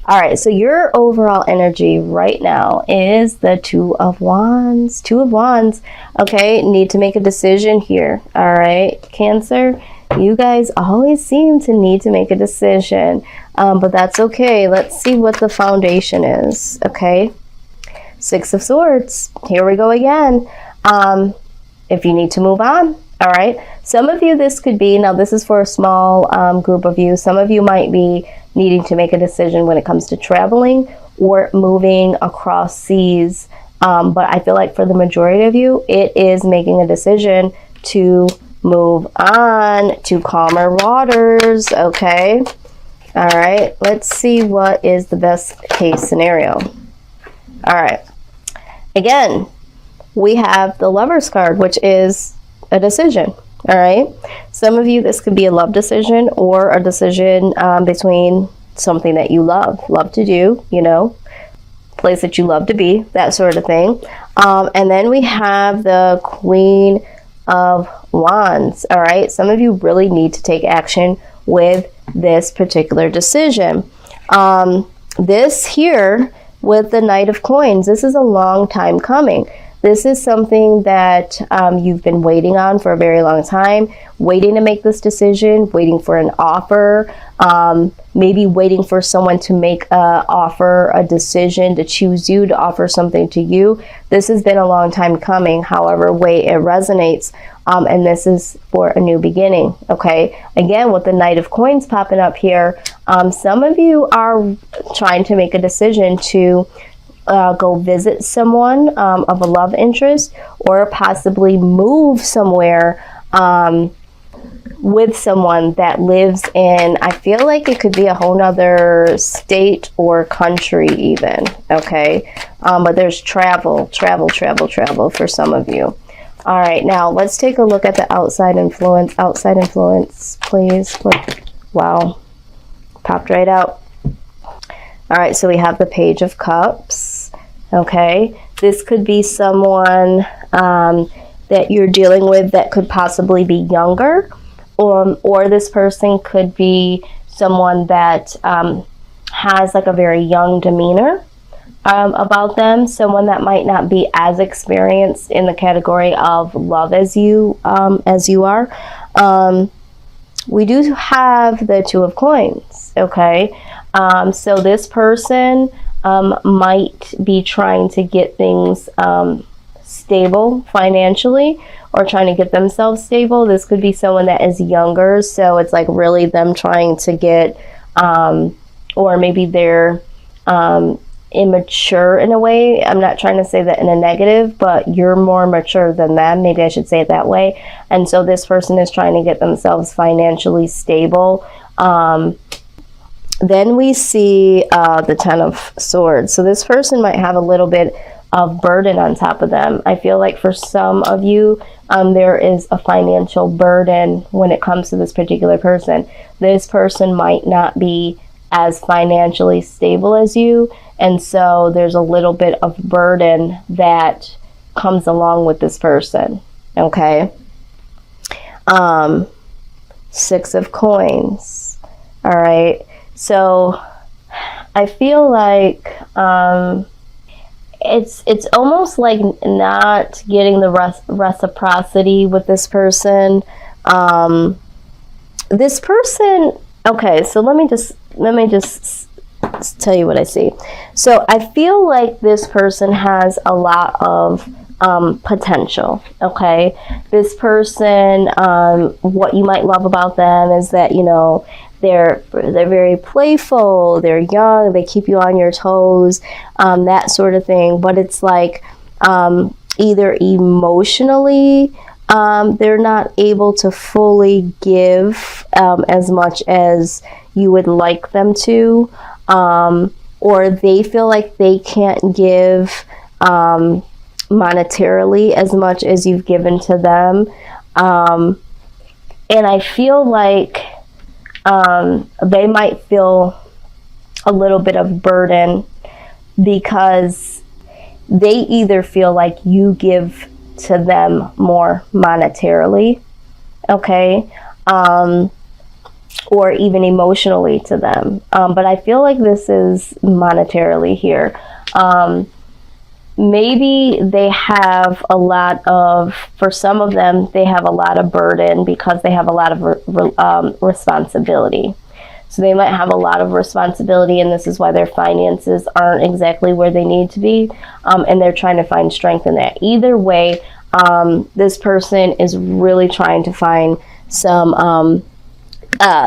All right, so your overall energy right now is the Two of Wands. Two of Wands. Okay, need to make a decision here. All right, Cancer, you guys always seem to need to make a decision, but that's okay. Let's see what the foundation is. Okay, Six of Swords. Here we go again. If you need to move on. All right, some of you, this could be, now this is for a small group of you. Some of you might be needing to make a decision when it comes to traveling or moving across seas. But I feel like for the majority of you, it is making a decision to move on to calmer waters. Okay. All right. Let's see what is the best case scenario. All right. Again, we have the Lover's card, which is a decision. All right. Some of you, this could be a love decision or a decision between something that you love to do, you know, place that you love to be, that sort of thing. And then we have the Queen of Wands. All right. Some of you really need to take action with this particular decision. This here with the Knight of Coins, this is a long time coming. This is something that you've been waiting on for a very long time, waiting to make this decision, waiting for an offer, maybe waiting for someone to make an offer, a decision to choose you, to offer something to you. This has been a long time coming, however way it resonates, and this is for a new beginning, okay? Again, with the Knight of Coins popping up here, some of you are trying to make a decision to go visit someone of a love interest, or possibly move somewhere with someone that lives in, I feel like it could be a whole nother state or country even, okay? But there's travel for some of you. All right, now let's take a look at the outside influence. Outside influence, please. Wow, popped right out. All right, so we have the Page of Cups. Okay, this could be someone that you're dealing with that could possibly be younger, or this person could be someone that has like a very young demeanor about them, someone that might not be as experienced in the category of love as you are. We do have the Two of Coins, okay? So this person might be trying to get things stable financially, or trying to get themselves stable. This could be someone that is younger, so it's like really them trying to get, or maybe they're immature in a way. I'm not trying to say that in a negative, but you're more mature than them. Maybe I should say it that way. And so this person is trying to get themselves financially stable. Then we see the Ten of Swords. So this person might have a little bit of burden on top of them. I feel like for some of you, there is a financial burden when it comes to this particular person. This person might not be as financially stable as you, and so there's a little bit of burden that comes along with this person, okay? Six of Coins. All right, so I feel like it's almost like not getting the reciprocity with this person. This person, okay, so let me just tell you what I see. So I feel like this person has a lot of potential, okay? This person, what you might love about them is that, you know, they're very playful, they're young, they keep you on your toes, that sort of thing. But it's like either emotionally they're not able to fully give as much as you would like them to, or they feel like they can't give monetarily as much as you've given to them. And I feel like they might feel a little bit of burden because they either feel like you give to them more monetarily, okay? or even emotionally to them. But I feel like this is monetarily here. Maybe they have a lot of, for some of them, they have a lot of burden because they have a lot of responsibility. So they might have a lot of responsibility, and this is why their finances aren't exactly where they need to be, and they're trying to find strength in that. Either way, this person is really trying to find some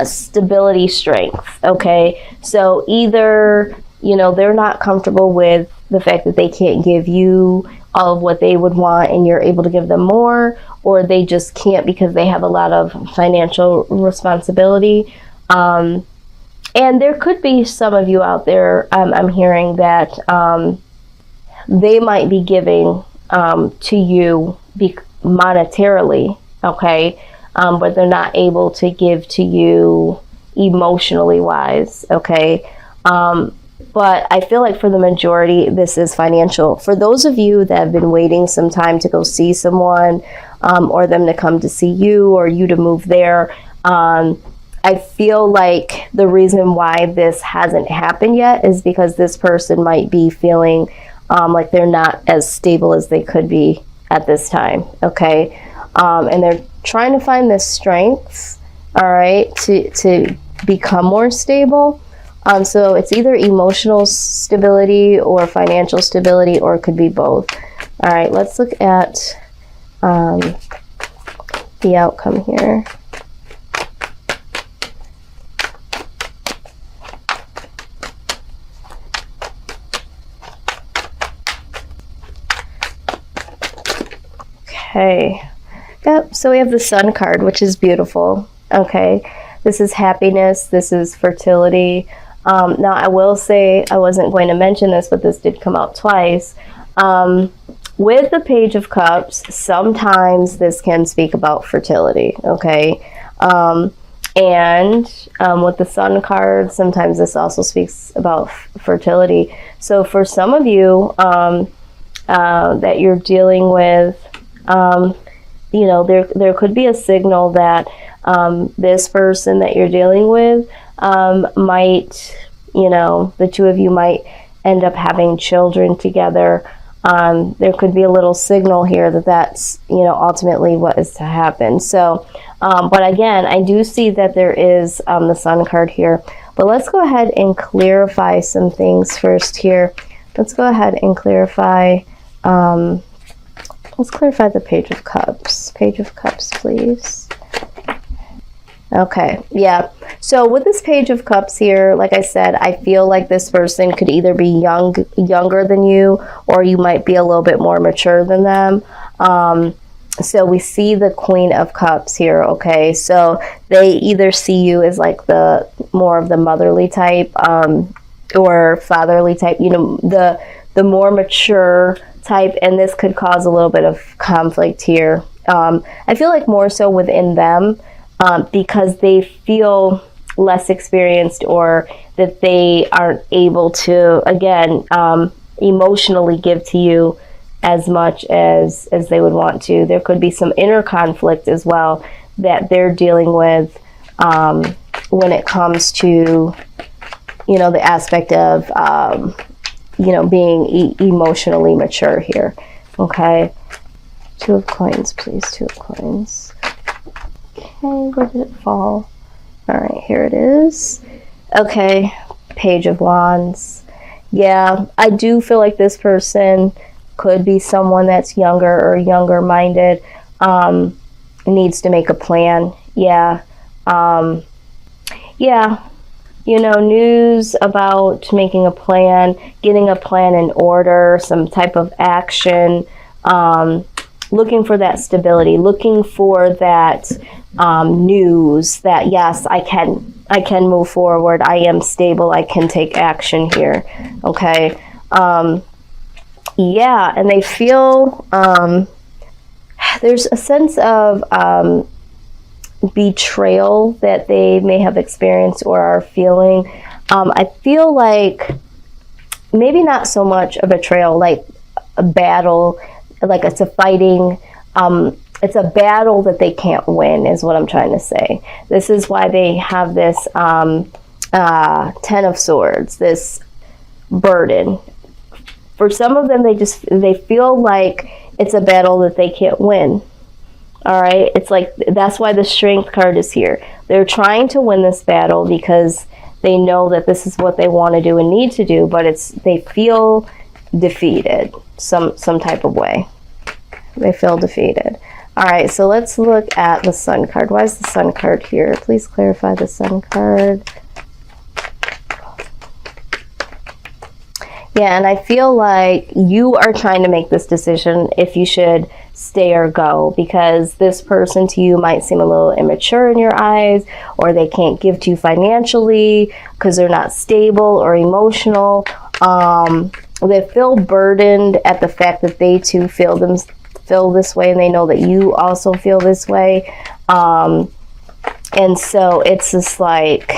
stability, strength, okay? So either, you know, they're not comfortable with the fact that they can't give you all of what they would want and you're able to give them more, or they just can't because they have a lot of financial responsibility. And there could be some of you out there, I'm hearing that they might be giving to you monetarily, okay, but they're not able to give to you emotionally wise, okay. But I feel like for the majority, this is financial. For those of you that have been waiting some time to go see someone, or them to come to see you, or you to move there, I feel like the reason why this hasn't happened yet is because this person might be feeling like they're not as stable as they could be at this time, okay? And they're trying to find this strength, all right, to become more stable. So it's either emotional stability or financial stability, or it could be both. All right, let's look at the outcome here. Okay, yep, so we have the Sun card, which is beautiful, okay? This is happiness, this is fertility. Now, I will say, I wasn't going to mention this, but this did come out twice. With the Page of Cups, sometimes this can speak about fertility, okay? And with the Sun card, sometimes this also speaks about fertility. So for some of you that you're dealing with, you know, there could be a signal that this person that you're dealing with might, you know, the two of you might end up having children together. There could be a little signal here that that's, you know, ultimately what is to happen. So, but again, I do see that there is the Sun card here. But let's go ahead and clarify some things first here. Let's go ahead and clarify. Let's clarify the Page of Cups. Page of Cups, please. Okay, yeah. So with this Page of Cups here, like I said, I feel like this person could either be younger than you, or you might be a little bit more mature than them. So we see the Queen of Cups here, okay? So they either see you as like the more of the motherly type, or fatherly type, you know, the more mature type, and this could cause a little bit of conflict here. I feel like more so within them, because they feel less experienced, or that they aren't able to, again, emotionally give to you as much as they would want to. There could be some inner conflict as well that they're dealing with when it comes to, you know, the aspect of you know, being emotionally mature here. Okay, Two of Coins, please. Two of Coins. Okay, where did it fall? All right, here it is. Okay, Page of Wands. Yeah, I do feel like this person could be someone that's younger or younger minded, needs to make a plan. Yeah. Yeah. You know, news about making a plan, getting a plan in order, some type of action, looking for that stability, looking for that news that, yes, I can move forward. I am stable. I can take action here. Okay. Yeah. And they feel, there's a sense of, betrayal that they may have experienced or are feeling. I feel like maybe not so much a betrayal, like a battle, like it's a fighting, it's a battle that they can't win, is what I'm trying to say. This is why they have this 10 of Swords, this burden. For some of them, they feel like it's a battle that they can't win. All right, it's like, that's why the Strength card is here. They're trying to win this battle because they know that this is what they want to do and need to do, but they feel defeated some type of way. They feel defeated. All right, so let's look at the Sun card. Why is the Sun card here? Please clarify the Sun card. Yeah, and I feel like you are trying to make this decision if you should stay or go, because this person to you might seem a little immature in your eyes, or they can't give to you financially because they're not stable or emotional. They feel burdened at the fact that they too feel this way, and they know that you also feel this way. And so it's just like,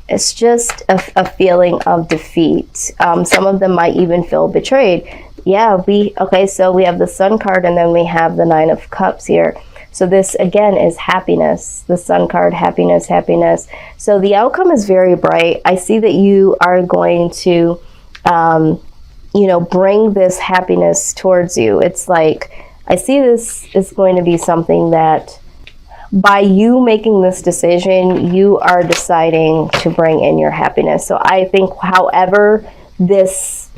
it's just a feeling of defeat. Some of them might even feel betrayed. Yeah, okay, so we have the Sun card, and then we have the Nine of Cups here. So this, again, is happiness. The Sun card, happiness, happiness. So the outcome is very bright. I see that you are going to, you know, bring this happiness towards you. It's like, I see this is going to be something that, by you making this decision, you are deciding to bring in your happiness. So I think however this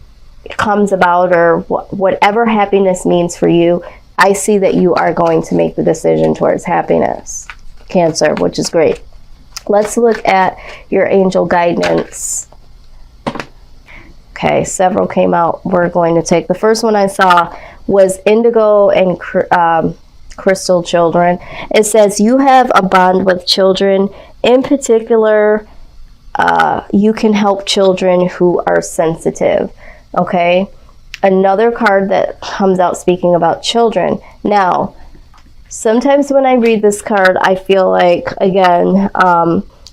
comes about, or whatever happiness means for you, I see that you are going to make the decision towards happiness, Cancer, which is great. Let's look at your angel guidance. Okay, several came out. We're going to take the first one I saw was indigo and crystal children. It says you have a bond with children. In particular, you can help children who are sensitive. Okay, another card that comes out speaking about children. Now, sometimes when I read this card, I feel like, again,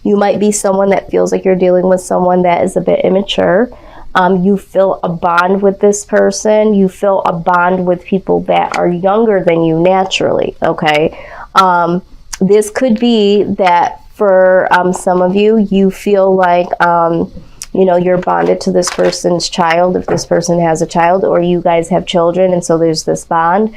you might be someone that feels like you're dealing with someone that is a bit immature. You feel a bond with this person. You feel a bond with people that are younger than you naturally, okay? This could be that for some of you, you feel like, you know, you're bonded to this person's child, if this person has a child, or you guys have children, and so there's this bond.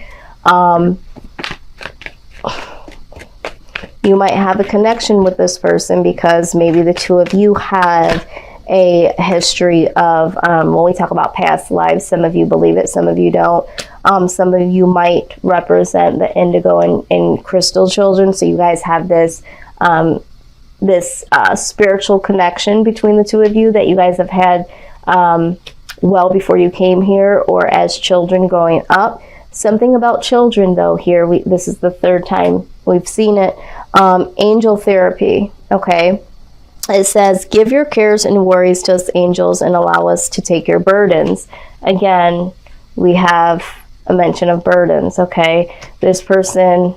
You might have a connection with this person because maybe the two of you have a history of, when we talk about past lives, some of you believe it, some of you don't. Some of you might represent the indigo and crystal children, so you guys have this spiritual connection between the two of you that you guys have had well before you came here, or as children growing up. Something about children, though, here, this is the third time we've seen it. Angel therapy, okay? It says, give your cares and worries to us angels and allow us to take your burdens. Again, we have a mention of burdens, okay? This person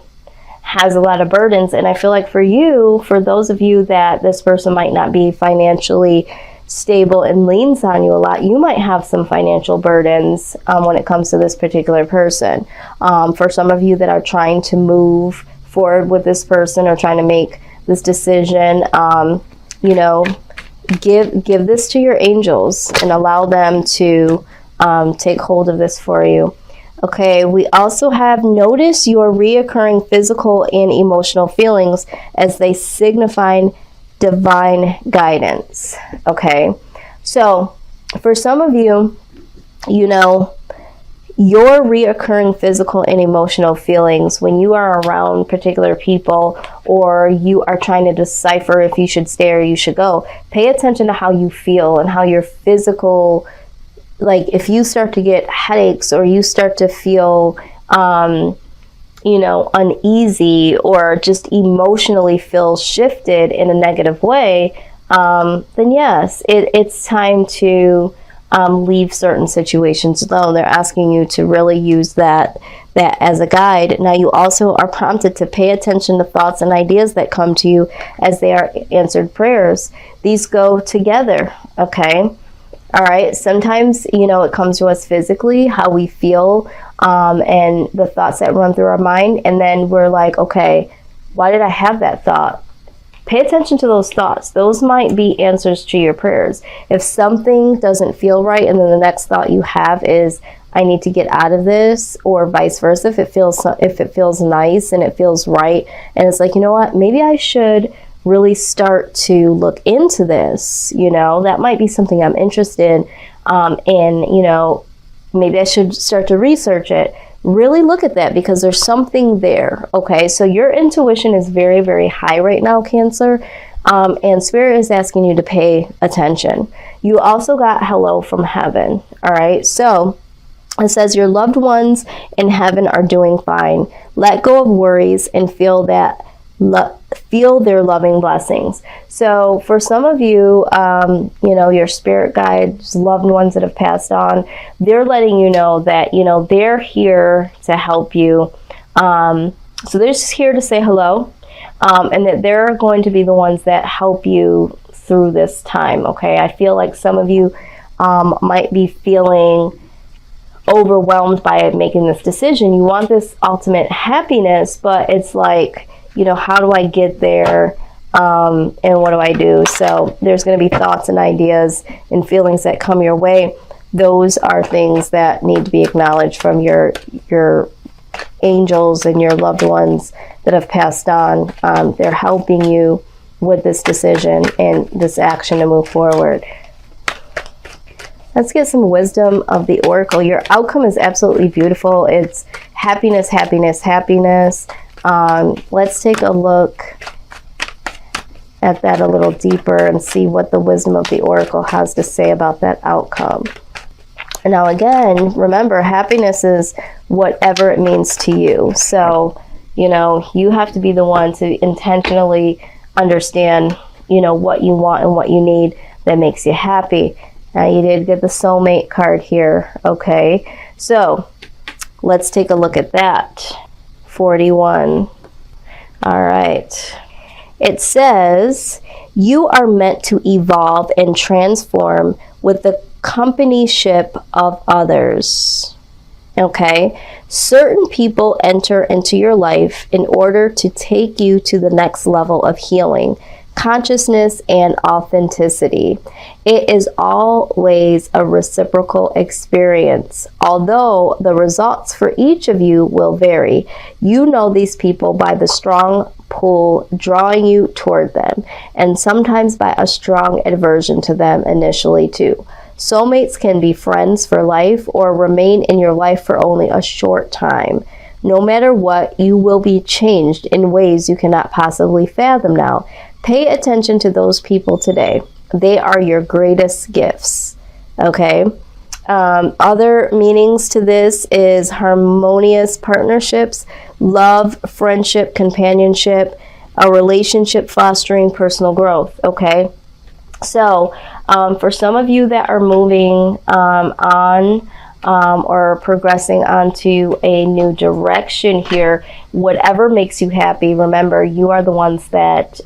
has a lot of burdens, and I feel like for you, for those of you that this person might not be financially stable and leans on you a lot, you might have some financial burdens when it comes to this particular person. For some of you that are trying to move forward with this person or trying to make this decision, you know, give this to your angels and allow them to take hold of this for you. Okay, we also have notice your reoccurring physical and emotional feelings as they signify divine guidance. Okay, so for some of you, you know, your reoccurring physical and emotional feelings when you are around particular people, or you are trying to decipher if you should stay or you should go, pay attention to how you feel and how your physical, like if you start to get headaches or you start to feel you know, uneasy or just emotionally feel shifted in a negative way, then yes, it's time to leave certain situations alone. They're asking you to really use that as a guide. Now, you also are prompted to pay attention to thoughts and ideas that come to you as they are answered prayers. These go together, okay? All right, sometimes, you know, it comes to us physically, how we feel, and the thoughts that run through our mind. And then we're like, okay, why did I have that thought? Pay attention to those thoughts. Those might be answers to your prayers. If something doesn't feel right, and then the next thought you have is, I need to get out of this, or vice versa. If it feels nice and it feels right, and it's like, you know what, maybe I should really start to look into this, you know, that might be something I'm interested in, and, you know, maybe I should start to research it. Really look at that, because there's something there, okay? So your intuition is very, very high right now, Cancer, and Spirit is asking you to pay attention. You also got hello from heaven, all right? So it says your loved ones in heaven are doing fine. Let go of worries and feel their loving blessings. So for some of you, you know, your spirit guides, loved ones that have passed on, they're letting you know that, you know, they're here to help you. So they're just here to say hello, and that they're going to be the ones that help you through this time, okay? I feel like some of you might be feeling overwhelmed by making this decision. You want this ultimate happiness, but it's like, you know, how do I get there, and what do I do? So there's going to be thoughts and ideas and feelings that come your way. Those are things that need to be acknowledged from your angels and your loved ones that have passed on. They're helping you with this decision and this action to move forward. Let's get some wisdom of the Oracle. Your outcome is absolutely beautiful. It's happiness, happiness, happiness. Let's take a look at that a little deeper and see what the wisdom of the Oracle has to say about that outcome. And now again, remember, happiness is whatever it means to you. So, you know, you have to be the one to intentionally understand, you know, what you want and what you need that makes you happy. Now you did get the soulmate card here, okay? So let's take a look at that. 41. All right. It says, you are meant to evolve and transform with the companyship of others. Okay? Certain people enter into your life in order to take you to the next level of healing, consciousness, and authenticity. It is always a reciprocal experience, although the results for each of you will vary. You know these people by the strong pull drawing you toward them, and sometimes by a strong aversion to them initially too. Soulmates can be friends for life or remain in your life for only a short time. No matter what, you will be changed in ways you cannot possibly fathom now. Pay attention to those people today. They are your greatest gifts. Okay? Other meanings to this is harmonious partnerships, love, friendship, companionship, a relationship fostering personal growth. Okay? So, for some of you that are moving on or progressing onto a new direction here, whatever makes you happy, remember, you are the ones that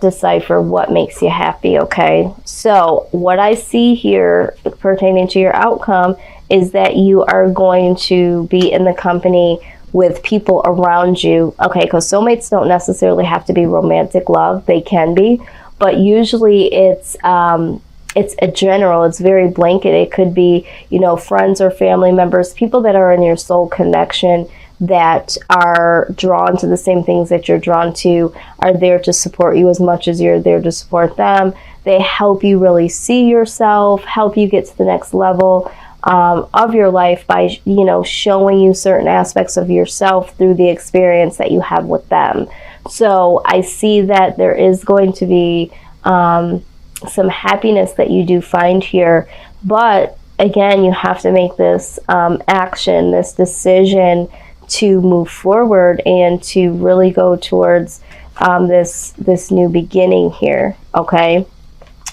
decipher what makes you happy, okay? So what I see here pertaining to your outcome is that you are going to be in the company with people around you, okay? Because soulmates don't necessarily have to be romantic love. They can be, but usually it's a general, it's very blanket. It could be, you know, friends or family members, people that are in your soul connection that are drawn to the same things that you're drawn to, are there to support you as much as you're there to support them. They help you really see yourself, help you get to the next level of your life by, you know, showing you certain aspects of yourself through the experience that you have with them. So I see that there is going to be some happiness that you do find here, but again, you have to make this action, this decision to move forward and to really go towards this new beginning here. Okay,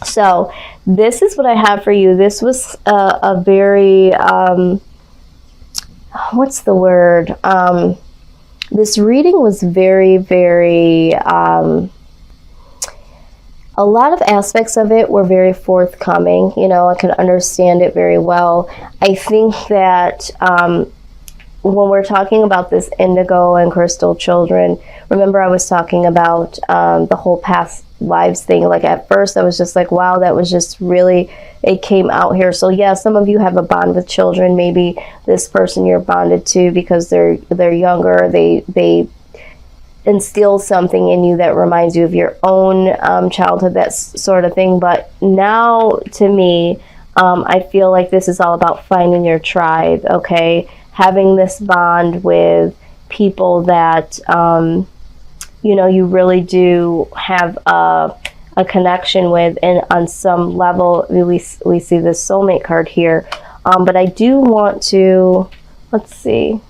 so this is what I have for you. This was a very what's the word, this reading was very, very a lot of aspects of it were very forthcoming. You know, I could understand it very well. I think that when we're talking about this indigo and crystal children, remember I was talking about the whole past lives thing. Like at first I was just like, wow, that was just really, it came out here. So yeah, some of you have a bond with children. Maybe this person you're bonded to because they're younger, they instill something in you that reminds you of your own childhood, that sort of thing. But now to me, I feel like this is all about finding your tribe, okay? Having this bond with people that, you know, you really do have a connection with, and on some level, we see this soulmate card here. But I do want to, let's see.